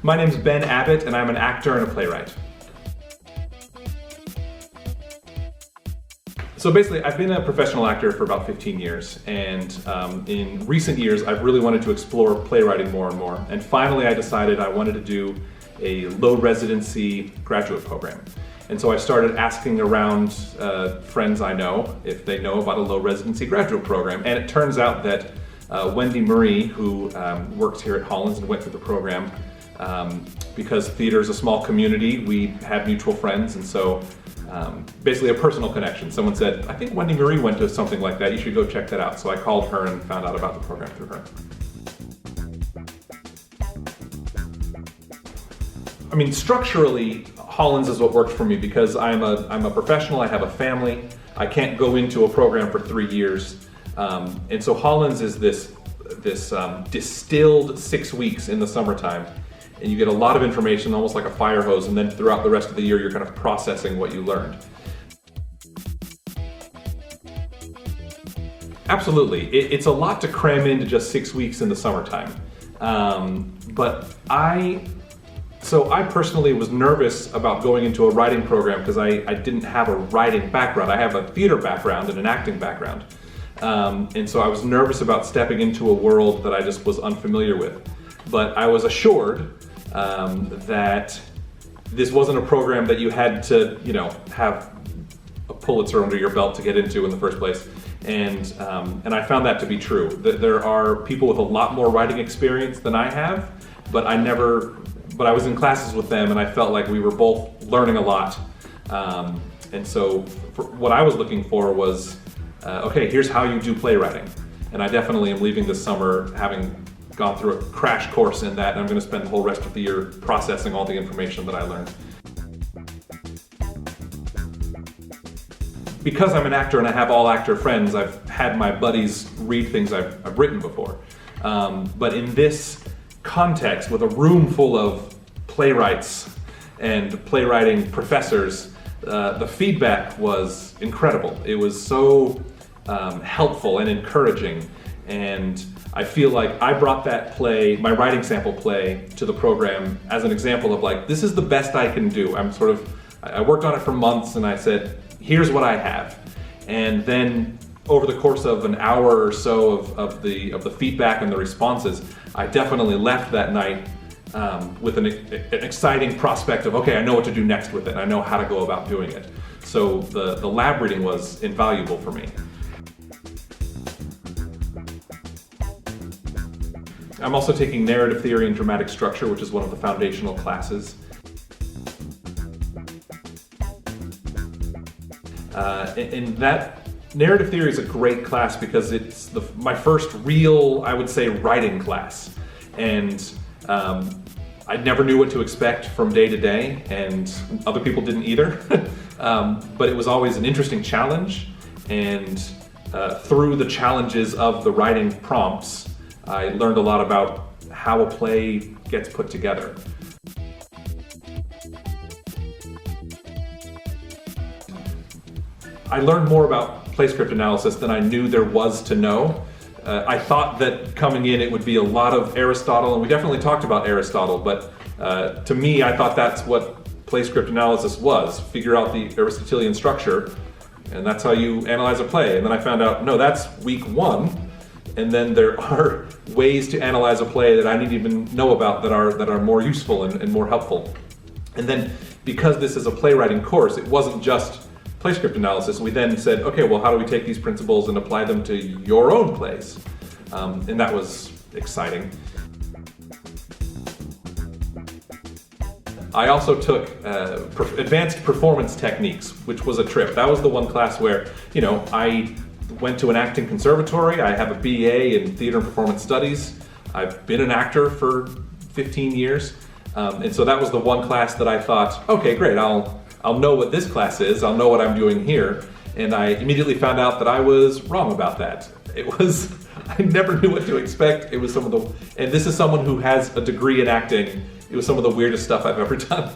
My name's Ben Abbott, and I'm an actor and a playwright. So basically, I've been a professional actor for about 15 years, and in recent years, I've really wanted to explore playwriting more and more. And finally, I decided I wanted to do a low residency graduate program. And so I started asking around friends I know if they know about a low residency graduate program. And it turns out that Wendy Marie, who works here at Hollins and went through the program, because theater is a small community, we had mutual friends, and so basically a personal connection. Someone said, I think Wendy Marie went to something like that, you should go check that out. So I called her and found out about the program through her. I mean, structurally, Hollins is what worked for me because I'm a professional, I have a family, I can't go into a program for 3 years. And so Hollins is this distilled 6 weeks in the summertime, and you get a lot of information, almost like a fire hose, and then throughout the rest of the year you're kind of processing what you learned. Absolutely, it's a lot to cram into just 6 weeks in the summertime. But I personally was nervous about going into a writing program because I didn't have a writing background. I have a theater background and an acting background. And so I was nervous about stepping into a world that I just was unfamiliar with. But I was assured that this wasn't a program that you had to, have a Pulitzer under your belt to get into in the first place. And I found that to be true. That there are people with a lot more writing experience than I have, but I was in classes with them and I felt like we were both learning a lot. And so what I was looking for was, okay, here's how you do playwriting. And I definitely am leaving this summer having gone through a crash course in that, and I'm going to spend the whole rest of the year processing all the information that I learned. Because I'm an actor and I have all actor friends, I've had my buddies read things I've written before. But in this context, with a room full of playwrights and playwriting professors, the feedback was incredible. It was so helpful and encouraging, and I feel like I brought that play, my writing sample play, to the program as an example of like, this is the best I can do. I worked on it for months and I said, here's what I have. And then over the course of an hour or so of the feedback and the responses, I definitely left that night with an exciting prospect of, okay, I know what to do next with it. I know how to go about doing it. So the lab reading was invaluable for me. I'm also taking narrative theory and dramatic structure, which is one of the foundational classes. And that narrative theory is a great class because it's my first real, I would say, writing class. And I never knew what to expect from day to day, and other people didn't either. But it was always an interesting challenge, and through the challenges of the writing prompts, I learned a lot about how a play gets put together. I learned more about play script analysis than I knew there was to know. I thought that coming in it would be a lot of Aristotle, and we definitely talked about Aristotle, but to me I thought that's what play script analysis was. Figure out the Aristotelian structure, and that's how you analyze a play. And then I found out, no, that's week one, and then there are ways to analyze a play that I didn't even know about that are more useful and more helpful. And then because this is a playwriting course, it wasn't just play script analysis. We then said, okay, well, how do we take these principles and apply them to your own plays? And that was exciting. I also took advanced performance techniques, which was a trip. That was the one class where, I went to an acting conservatory. I have a BA in theater and performance studies. I've been an actor for 15 years. And so that was the one class that I thought, okay, great, I'll know what this class is, I'll know what I'm doing here. And I immediately found out that I was wrong about that. I never knew what to expect. It was and this is someone who has a degree in acting. It was some of the weirdest stuff I've ever done.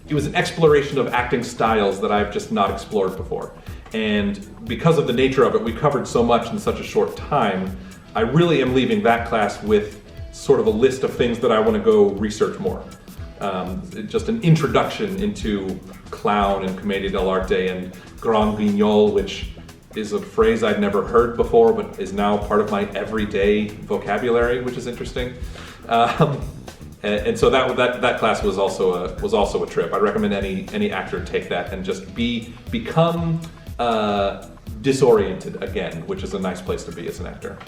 It was an exploration of acting styles that I've just not explored before. And because of the nature of it, we covered so much in such a short time, I really am leaving that class with sort of a list of things that I want to go research more. Just an introduction into clown and commedia dell'arte and grand guignol, which is a phrase I'd never heard before, but is now part of my everyday vocabulary, which is interesting. And so that class was also a trip. I'd recommend any actor take that and just become disoriented again, which is a nice place to be as an actor.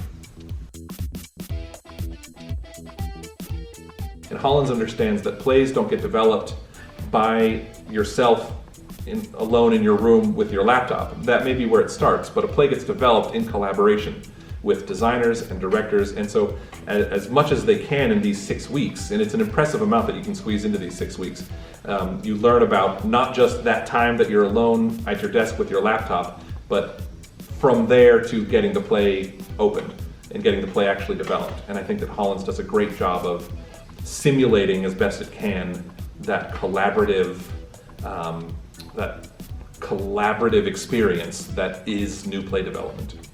And Hollins understands that plays don't get developed by yourself alone in your room with your laptop. That may be where it starts, but a play gets developed in collaboration with designers and directors, and so as much as they can in these 6 weeks, and it's an impressive amount that you can squeeze into these 6 weeks, you learn about not just that time that you're alone at your desk with your laptop, but from there to getting the play opened and getting the play actually developed. And I think that Hollins does a great job of simulating as best it can that collaborative experience that is new play development.